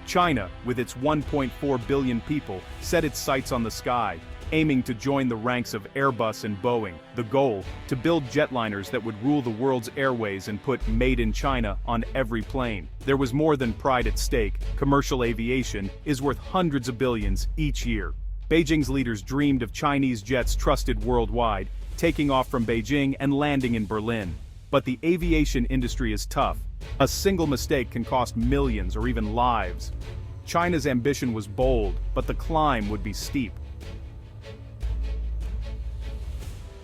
China, with its 1.4 billion people, set its sights on the sky, aiming to join the ranks of Airbus and Boeing. The goal, to build jetliners that would rule the world's airways and put "Made in China" on every plane. There was more than pride at stake. Commercial aviation is worth hundreds of billions each year. Beijing's leaders dreamed of Chinese jets trusted worldwide, taking off from Beijing and landing in Berlin. But the aviation industry is tough. A single mistake can cost millions or even lives. China's ambition was bold, but the climb would be steep.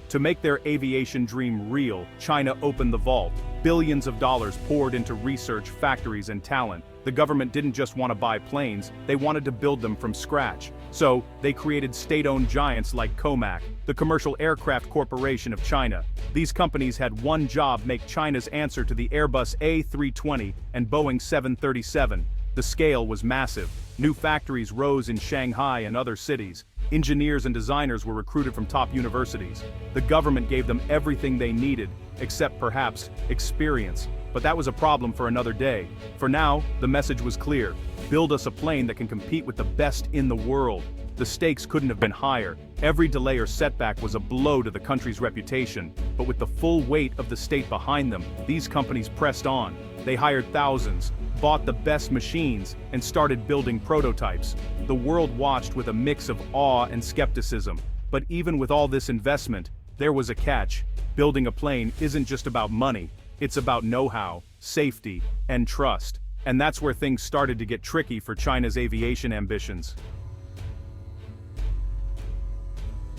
To make their aviation dream real, China opened the vault. Billions of dollars poured into research, factories, and talent. The government didn't just want to buy planes, they wanted to build them from scratch. So, they created state-owned giants like COMAC, the Commercial Aircraft Corporation of China. These companies had one job: make China's answer to the Airbus A320 and Boeing 737. The scale was massive. New factories rose in Shanghai and other cities. Engineers and designers were recruited from top universities. The government gave them everything they needed, except perhaps experience. But that was a problem for another day. For now, the message was clear: build us a plane that can compete with the best in the world. The stakes couldn't have been higher. Every delay or setback was a blow to the country's reputation. But with the full weight of the state behind them, these companies pressed on. They hired thousands, bought the best machines, and started building prototypes. The world watched with a mix of awe and skepticism. But even with all this investment, there was a catch. Building a plane isn't just about money. It's about know-how, safety, and trust. And that's where things started to get tricky for China's aviation ambitions.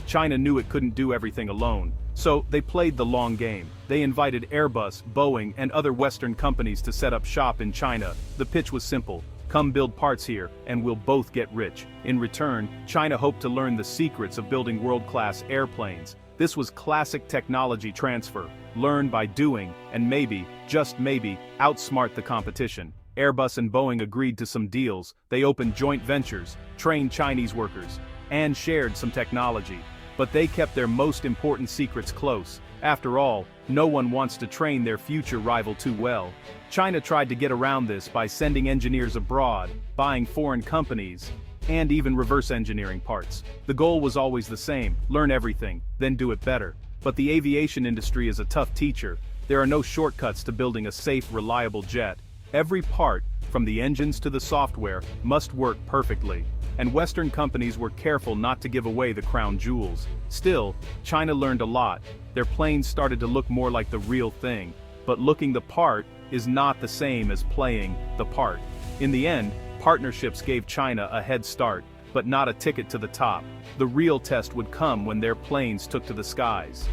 China knew it couldn't do everything alone, so they played the long game. They invited Airbus, Boeing, and other Western companies to set up shop in China. The pitch was simple: come build parts here, and we'll both get rich. In return, China hoped to learn the secrets of building world-class airplanes. This was classic technology transfer: learn by doing, and maybe, just maybe, outsmart the competition. Airbus and Boeing agreed to some deals. They opened joint ventures, trained Chinese workers, and shared some technology. But they kept their most important secrets close. After all, no one wants to train their future rival too well. China tried to get around this by sending engineers abroad, buying foreign companies, and even reverse engineering parts. The goal was always the same: learn everything, then do it better. But the aviation industry is a tough teacher. There are no shortcuts to building a safe, reliable jet. Every part, from the engines to the software, must work perfectly. And Western companies were careful not to give away the crown jewels. Still, China learned a lot. Their planes started to look more like the real thing. But looking the part is not the same as playing the part. In the end, partnerships gave China a head start, but not a ticket to the top. The real test would come when their planes took to the skies.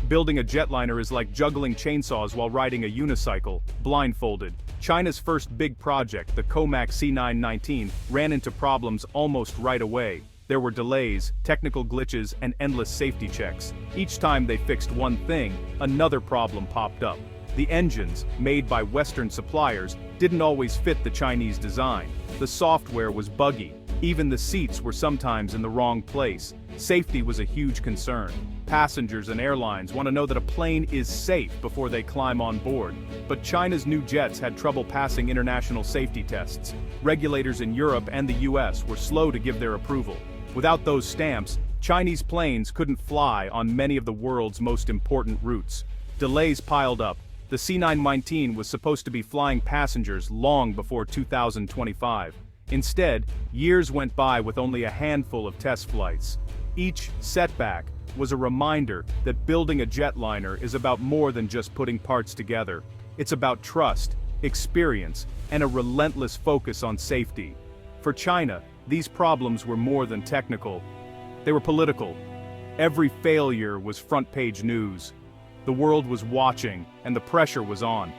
Building a jetliner is like juggling chainsaws while riding a unicycle, blindfolded. China's first big project, the COMAC C919, ran into problems almost right away. There were delays, technical glitches, and endless safety checks. Each time they fixed one thing, another problem popped up. The engines, made by Western suppliers, didn't always fit the Chinese design. The software was buggy. Even the seats were sometimes in the wrong place. Safety was a huge concern. Passengers and airlines want to know that a plane is safe before they climb on board. But China's new jets had trouble passing international safety tests. Regulators in Europe and the US were slow to give their approval. Without those stamps, Chinese planes couldn't fly on many of the world's most important routes. Delays piled up. The C919 was supposed to be flying passengers long before 2025. Instead, years went by with only a handful of test flights. Each setback was a reminder that building a jetliner is about more than just putting parts together. It's about trust, experience, and a relentless focus on safety. For China, these problems were more than technical. They were political. Every failure was front-page news. The world was watching, and the pressure was on.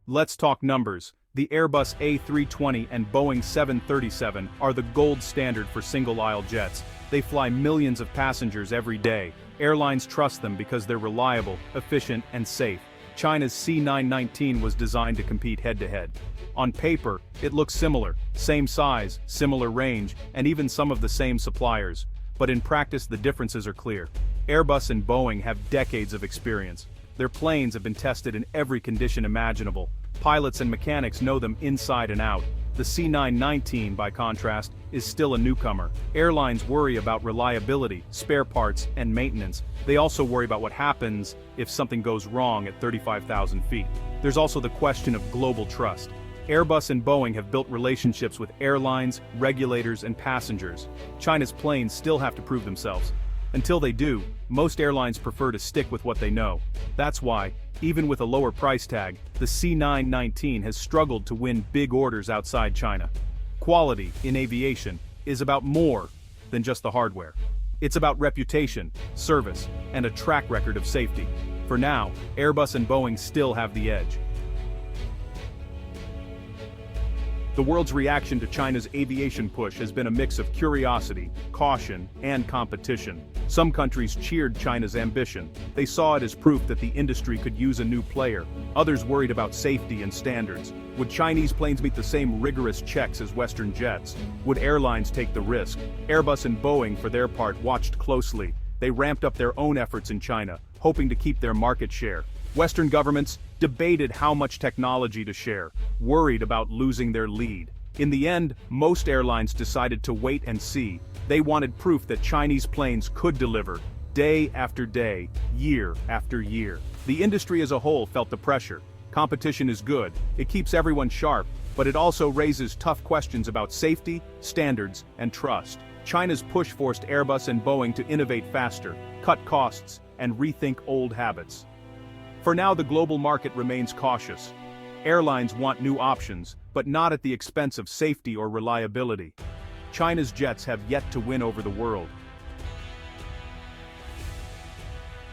Let's talk numbers. The Airbus A320 and Boeing 737 are the gold standard for single-aisle jets. They fly millions of passengers every day. Airlines trust them because they're reliable, efficient, and safe. China's C919 was designed to compete head-to-head. On paper, it looks similar: same size, similar range, and even some of the same suppliers. But in practice, the differences are clear. Airbus and Boeing have decades of experience. Their planes have been tested in every condition imaginable. Pilots and mechanics know them inside and out. The C919, by contrast, is still a newcomer. Airlines worry about reliability, spare parts, and maintenance. They also worry about what happens if something goes wrong at 35,000 feet. There's also the question of global trust. Airbus and Boeing have built relationships with airlines, regulators, and passengers. China's planes still have to prove themselves. Until they do, most airlines prefer to stick with what they know. That's why, even with a lower price tag, the C919 has struggled to win big orders outside China. Quality, in aviation, is about more than just the hardware. It's about reputation, service, and a track record of safety. For now, Airbus and Boeing still have the edge. The world's reaction to China's aviation push has been a mix of curiosity, caution, and competition. Some countries cheered China's ambition. They saw it as proof that the industry could use a new player. Others worried about safety and standards. Would Chinese planes meet the same rigorous checks as Western jets? Would airlines take the risk? Airbus and Boeing, for their part, watched closely. They ramped up their own efforts in China, hoping to keep their market share. Western governments debated how much technology to share, worried about losing their lead. In the end, most airlines decided to wait and see. They wanted proof that Chinese planes could deliver, day after day, year after year. The industry as a whole felt the pressure. Competition is good, it keeps everyone sharp, but it also raises tough questions about safety, standards, and trust. China's push forced Airbus and Boeing to innovate faster, cut costs, and rethink old habits. For now, the global market remains cautious. Airlines want new options, but not at the expense of safety or reliability. China's jets have yet to win over the world.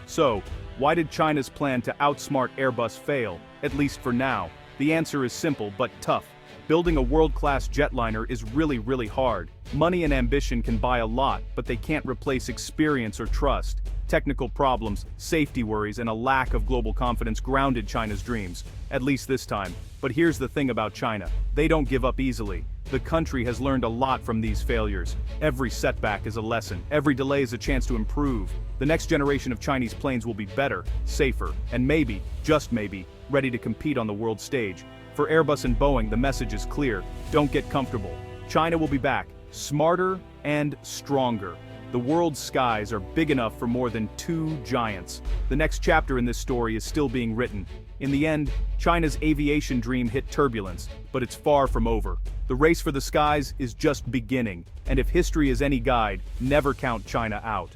So, why did China's plan to outsmart Airbus fail, at least for now? The answer is simple but tough. Building a world-class jetliner is really hard. Money and ambition can buy a lot, but they can't replace experience or trust. Technical problems, safety worries, and a lack of global confidence grounded China's dreams, at least this time. But here's the thing about China. They don't give up easily. The country has learned a lot from these failures. Every setback is a lesson. Every delay is a chance to improve. The next generation of Chinese planes will be better, safer, and maybe, just maybe, ready to compete on the world stage. For Airbus and Boeing, the message is clear. Don't get comfortable. China will be back, smarter and stronger. The world's skies are big enough for more than two giants. The next chapter in this story is still being written. In the end, China's aviation dream hit turbulence, but it's far from over. The race for the skies is just beginning, and if history is any guide, never count China out.